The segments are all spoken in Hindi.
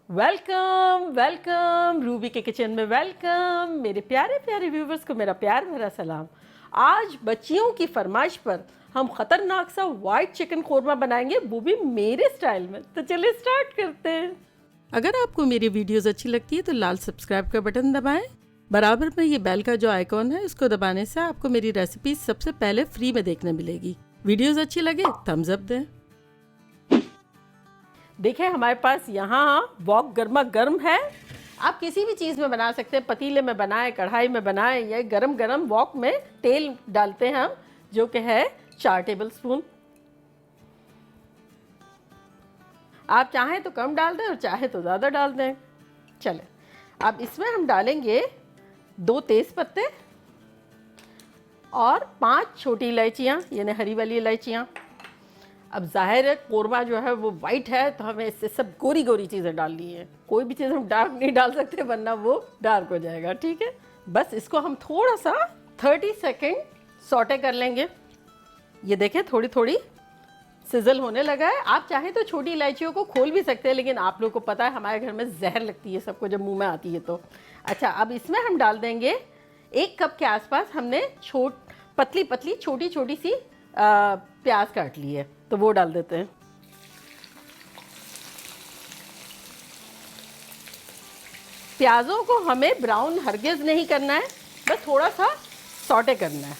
वेलकम वेलकम रूबी के किचन में वेलकम। मेरे प्यारे प्यारे व्यूवर्स को मेरा प्यार भरा सलाम। आज बच्चियों की फरमाइश पर हम ख़तरनाक सा वाइट चिकन कोरमा बनाएंगे, वो भी मेरे स्टाइल में। तो चलिए स्टार्ट करते हैं। अगर आपको मेरी वीडियोस अच्छी लगती है तो लाल सब्सक्राइब का बटन दबाएं। बराबर में ये बेल का जो आइकॉन है उसको दबाने से आपको मेरी रेसिपी सबसे पहले फ्री में देखने मिलेगी। वीडियोस अच्छी लगे थम्स अप दें। देखिए हमारे पास यहाँ वॉक गर्मा गर्म है। आप किसी भी चीज़ में बना सकते हैं, पतीले में बनाएं, कढ़ाई में बनाएं, या गरम गरम वॉक में तेल डालते हैं हम, जो कि है 4 टेबल स्पून। आप चाहें तो कम डाल दें और चाहे तो ज़्यादा डाल दें। चले अब इसमें हम डालेंगे 2 तेज़ पत्ते और 5 छोटी इलायचियाँ, यानी हरी वाली इलायचियाँ। अब जाहिर है कोरमा जो है वो वाइट है, तो हमें इससे सब गोरी गोरी चीज़ें डालनी है। कोई भी चीज़ हम डार्क नहीं डाल सकते, वरना वो डार्क हो जाएगा। ठीक है, बस इसको हम थोड़ा सा 30 सेकेंड सौटे कर लेंगे। ये देखें थोड़ी थोड़ी सिजल होने लगा है। आप चाहें तो छोटी इलायचियों को खोल भी सकते हैं, लेकिन आप लोग को पता है हमारे घर में जहर लगती है सबको जब मुंह में आती है तो। अच्छा, अब इसमें हम डाल देंगे 1 कप के आसपास हमने पतली पतली छोटी छोटी सी प्याज काट ली है, तो वो डाल देते हैं। प्याजों को हमें ब्राउन हरगिज नहीं करना है, बस थोड़ा सा सौटे करना है।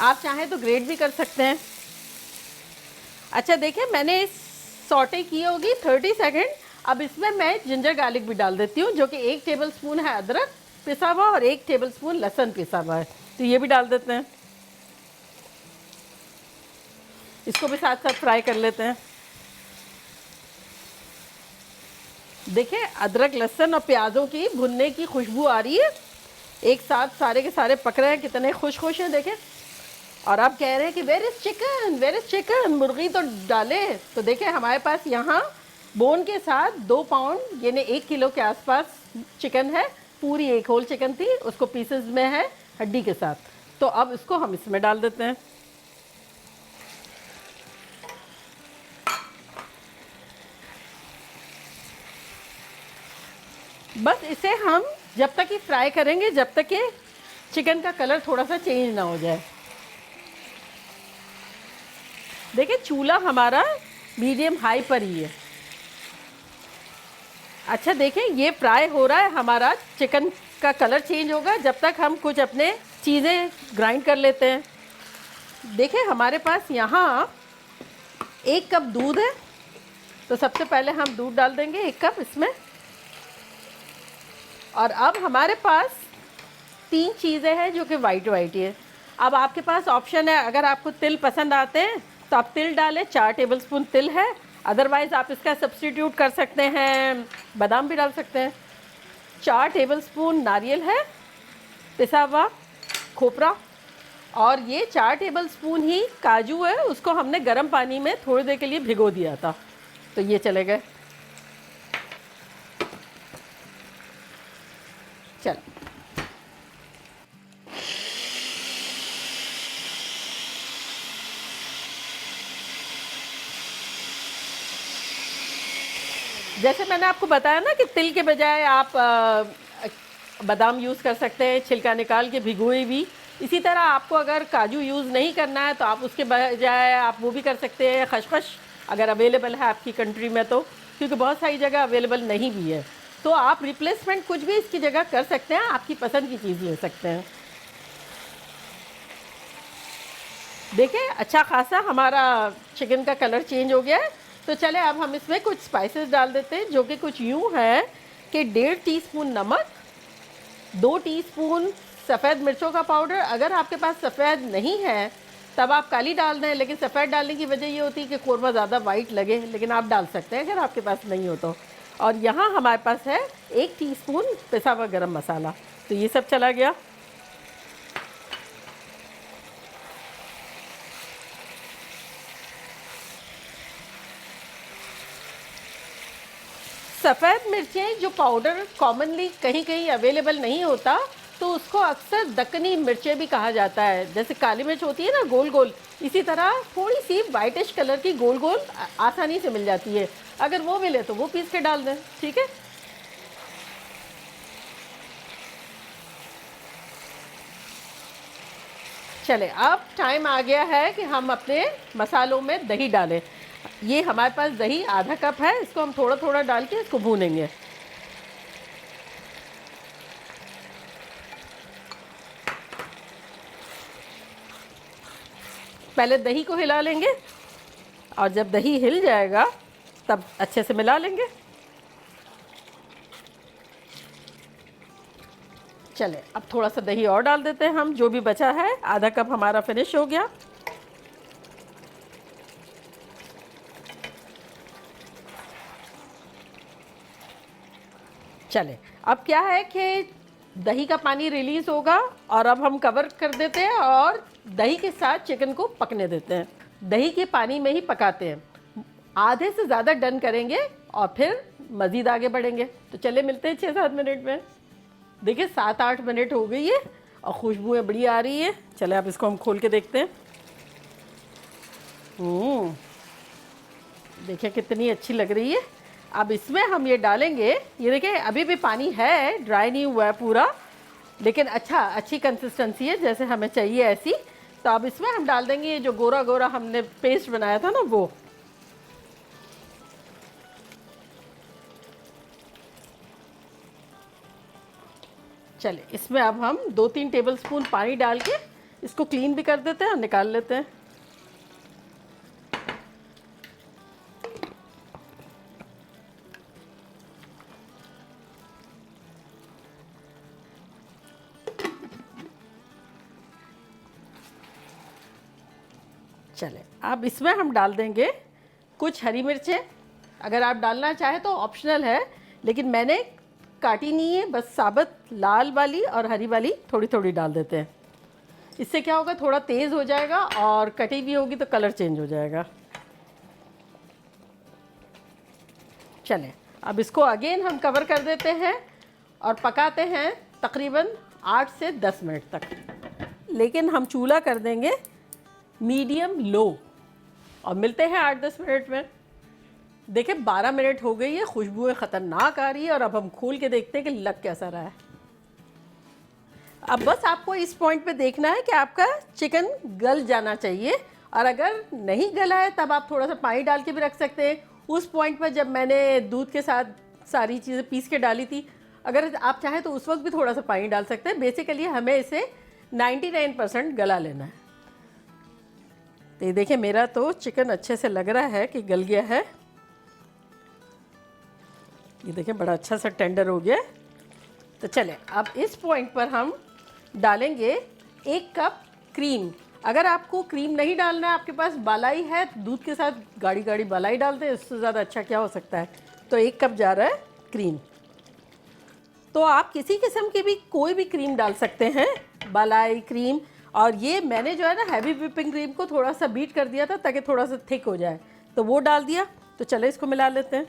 आप चाहें तो ग्रेट भी कर सकते हैं। अच्छा देखिए, मैंने सौटे की होगी 30 सेकेंड। अब इसमें मैं जिंजर गार्लिक भी डाल देती हूँ, जो कि 1 टेबल स्पून है अदरक पिसा हुआ और 1 टेबल स्पून लहसुन पिसा हुआ है, तो ये भी डाल देते हैं। इसको भी साथ साथ फ्राई कर लेते हैं। देखिए अदरक लहसुन और प्याज़ों की भुनने की खुशबू आ रही है, एक साथ सारे के सारे पक रहे हैं, कितने खुश खुश हैं देखें। और आप कह रहे हैं कि where is chicken, where is chicken, मुर्गी तो डाले। तो देखिए हमारे पास यहाँ बोन के साथ 2 पाउंड यानी 1 किलो के आसपास चिकन है। पूरी एक होल चिकन थी, उसको पीसेस में है हड्डी के साथ। तो अब इसको हम इसमें डाल देते हैं। बस इसे हम जब तक ही फ्राई करेंगे जब तक कि चिकन का कलर थोड़ा सा चेंज ना हो जाए। देखिए चूल्हा हमारा मीडियम हाई पर ही है। अच्छा देखिए ये फ्राई हो रहा है, हमारा चिकन का कलर चेंज होगा जब तक हम कुछ अपने चीज़ें ग्राइंड कर लेते हैं। देखिए हमारे पास यहाँ 1 कप दूध है, तो सबसे पहले हम दूध डाल देंगे 1 कप इसमें। और अब हमारे पास 3 चीज़ें हैं जो कि वाइट वाइट ही है। अब आपके पास ऑप्शन है, अगर आपको तिल पसंद आते हैं तो आप तिल डालें, 4 टेबल स्पून तिल है। अदरवाइज़ आप इसका सब्स्टिट्यूट कर सकते हैं, बादाम भी डाल सकते हैं। 4 टेबल स्पून नारियल है पिसा हुआ खोपरा, और ये 4 टेबल स्पून ही काजू है, उसको हमने गर्म पानी में थोड़ी देर के लिए भिगो दिया था, तो ये चले गए। चल जैसे मैंने आपको बताया ना कि तिल के बजाय आप बादाम यूज़ कर सकते हैं, छिलका निकाल के भिगोए भी। इसी तरह आपको अगर काजू यूज़ नहीं करना है तो आप उसके बजाय आप वो भी कर सकते हैं, खसखस, अगर अवेलेबल है आपकी कंट्री में तो, क्योंकि बहुत सारी जगह अवेलेबल नहीं भी है। तो आप रिप्लेसमेंट कुछ भी इसकी जगह कर सकते हैं, आपकी पसंद की चीज़ ले सकते हैं। देखिए अच्छा खासा हमारा चिकन का कलर चेंज हो गया है। तो चले अब हम इसमें कुछ स्पाइसेस डाल देते हैं, जो कि कुछ यूँ है कि 1.5 टीस्पून नमक, 2 टीस्पून सफ़ेद मिर्चों का पाउडर। अगर आपके पास सफ़ेद नहीं है तब आप काली डाल दें, लेकिन सफ़ेद डालने की वजह ये होती है कि कोरमा ज़्यादा वाइट लगे, लेकिन आप डाल सकते हैं अगर आपके पास नहीं हो तो। और यहाँ हमारे पास है 1 टीस्पून पिसा हुआ गरम मसाला, तो ये सब चला गया। सफ़ेद मिर्चें जो पाउडर कॉमनली कहीं कहीं अवेलेबल नहीं होता, तो उसको अक्सर दक्कनी मिर्चें भी कहा जाता है। जैसे काली मिर्च होती है ना गोल गोल, इसी तरह थोड़ी सी वाइटिश कलर की गोल गोल आसानी से मिल जाती है, अगर वो मिले तो वो पीस के डाल दें, ठीक है। चले, अब टाइम आ गया है कि हम अपने मसालों में दही डालें। ये हमारे पास दही आधा कप है, इसको हम थोड़ा थोड़ा डाल के इसको भूनेंगे। पहले दही को हिला लेंगे और जब दही हिल जाएगा तब अच्छे से मिला लेंगे। चले, अब थोड़ा सा दही और डाल देते हैं हम, जो भी बचा है। आधा कप हमारा फिनिश हो गया। चले, अब क्या है कि दही का पानी रिलीज़ होगा और अब हम कवर कर देते हैं और दही के साथ चिकन को पकने देते हैं। दही के पानी में ही पकाते हैं। आधे से ज़्यादा डन करेंगे और फिर मज़ीद आगे बढ़ेंगे। तो चले, मिलते हैं 6-7 मिनट में। देखिए 7-8 मिनट हो गई है और खुशबुएँ बड़ी आ रही है। चले, अब इसको हम खोल के देखते हैं। देखिए कितनी अच्छी लग रही है। अब इसमें हम ये डालेंगे, ये देखिए अभी भी पानी है, ड्राई नहीं हुआ है पूरा, लेकिन अच्छी कंसिस्टेंसी है जैसे हमें चाहिए ऐसी। तो अब इसमें हम डाल देंगे ये जो गोरा गोरा हमने पेस्ट बनाया था ना, वो। चले, इसमें अब हम 2-3 टेबलस्पून पानी डाल के इसको क्लीन भी कर देते हैं और निकाल लेते हैं। चले, अब इसमें हम डाल देंगे कुछ हरी मिर्चें। अगर आप डालना चाहें तो ऑप्शनल है, लेकिन मैंने काटी नहीं है, बस साबुत लाल वाली और हरी वाली थोड़ी थोड़ी डाल देते हैं। इससे क्या होगा, थोड़ा तेज़ हो जाएगा और कटी भी होगी तो कलर चेंज हो जाएगा। चलें, अब इसको अगेन हम कवर कर देते हैं और पकाते हैं तकरीबन 8 से 10 मिनट तक। लेकिन हम चूल्हा कर देंगे मीडियम लो और मिलते हैं 8-10 मिनट में। देखिए 12 मिनट हो गई है, खुशबुएं ख़तरनाक आ रही है और अब हम खोल के देखते हैं कि लग कैसा रहा है। अब बस आपको इस पॉइंट पे देखना है कि आपका चिकन गल जाना चाहिए, और अगर नहीं गला है तब आप थोड़ा सा पानी डाल के भी रख सकते हैं। उस पॉइंट पर जब मैंने दूध के साथ सारी चीज़ें पीस के डाली थी, अगर आप चाहें तो उस वक्त भी थोड़ा सा पानी डाल सकते हैं। बेसिकली हमें इसे 99% गला लेना है। तो ये देखिए मेरा तो चिकन अच्छे से लग रहा है कि गल गया है। ये देखिए बड़ा अच्छा सा टेंडर हो गया। तो चलें, अब इस पॉइंट पर हम डालेंगे 1 कप क्रीम। अगर आपको क्रीम नहीं डालना है, आपके पास बालाई है, दूध के साथ गाढ़ी गाढ़ी बालाई डालते हैं, इससे ज़्यादा अच्छा क्या हो सकता है। तो 1 कप जा रहा है क्रीम। तो आप किसी किस्म की भी कोई भी क्रीम डाल सकते हैं, बालाई क्रीम। और ये मैंने जो है ना हैवी व्हिपिंग क्रीम को थोड़ा सा बीट कर दिया था ताकि थोड़ा सा थिक हो जाए, तो वो डाल दिया। तो चले इसको मिला लेते हैं।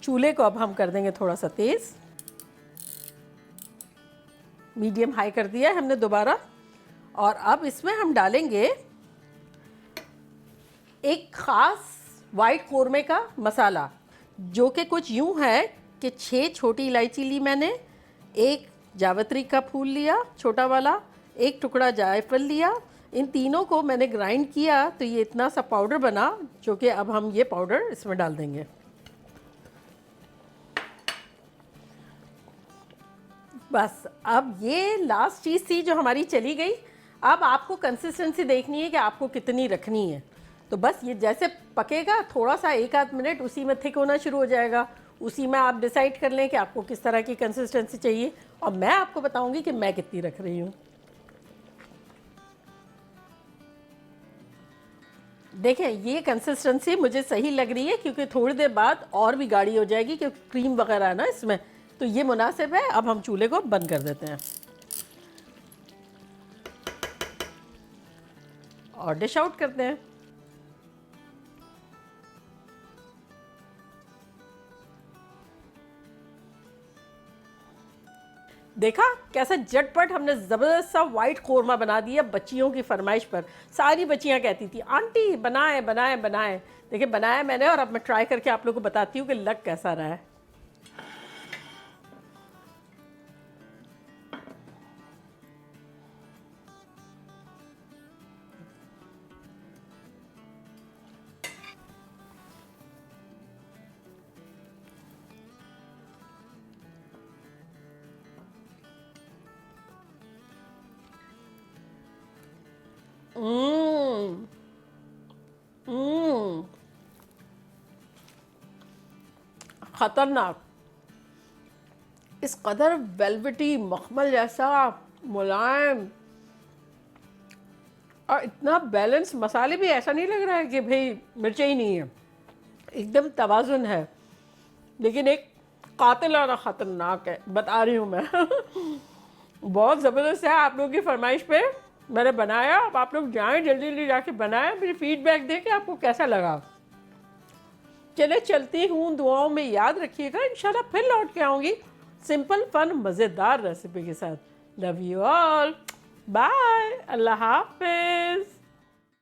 चूल्हे को अब हम कर देंगे थोड़ा सा तेज़, मीडियम हाई कर दिया है हमने दोबारा। और अब इसमें हम डालेंगे एक ख़ास वाइट कौरमे का मसाला, जो कि कुछ यूँ है कि 6 छोटी इलायची ली मैंने, 1 जावित्री का फूल लिया छोटा वाला, 1 टुकड़ा जायफल लिया। इन तीनों को मैंने ग्राइंड किया तो ये इतना सा पाउडर बना, जो कि अब हम ये पाउडर इसमें डाल देंगे। बस अब ये लास्ट चीज़ थी जो हमारी चली गई। अब आपको कंसिस्टेंसी देखनी है कि आपको कितनी रखनी है। तो बस ये जैसे पकेगा थोड़ा सा 1-8 मिनट, उसी में थिक होना शुरू हो जाएगा। उसी में आप डिसाइड कर लें कि आपको किस तरह की कंसिस्टेंसी चाहिए, और मैं आपको बताऊंगी कि मैं कितनी रख रही हूँ। देखें ये कंसिस्टेंसी मुझे सही लग रही है, क्योंकि थोड़ी देर बाद और भी गाढ़ी हो जाएगी क्योंकि क्रीम वगैरह है ना इसमें। तो ये मुनासिब है। अब हम चूल्हे को बंद कर देते हैं और डिश आउट करते हैं। देखा कैसा झटपट हमने ज़बरदस्त सा वाइट कोरमा बना दिया बच्चियों की फरमाइश पर। सारी बच्चियां कहती थी आंटी बनाए बनाए बनाए। देखिए बनाया मैंने और अब मैं ट्राई करके आप लोगों को बताती हूँ कि लग कैसा रहा है। हम्म हम्म खतरनाक। इस कदर वेलवेटी मखमल जैसा मुलायम और इतना बैलेंस। मसाले भी ऐसा नहीं लग रहा है कि भाई मिर्चें ही नहीं है, एकदम तवाजुन है, लेकिन एक कातिलाना खतरनाक है, बता रही हूँ मैं। बहुत ज़बरदस्त है। आप लोगों की फरमाइश पे मैंने बनाया। अब आप लोग जाएं जल्दी जल्दी जाके बनाएं, मुझे फीडबैक दें कि आपको कैसा लगा। चले चलती हूँ, दुआओं में याद रखिएगा। इंशाल्लाह फिर लौट के आऊँगी सिंपल फन मज़ेदार रेसिपी के साथ। लव यू ऑल, बाय, अल्लाह हाफिज़।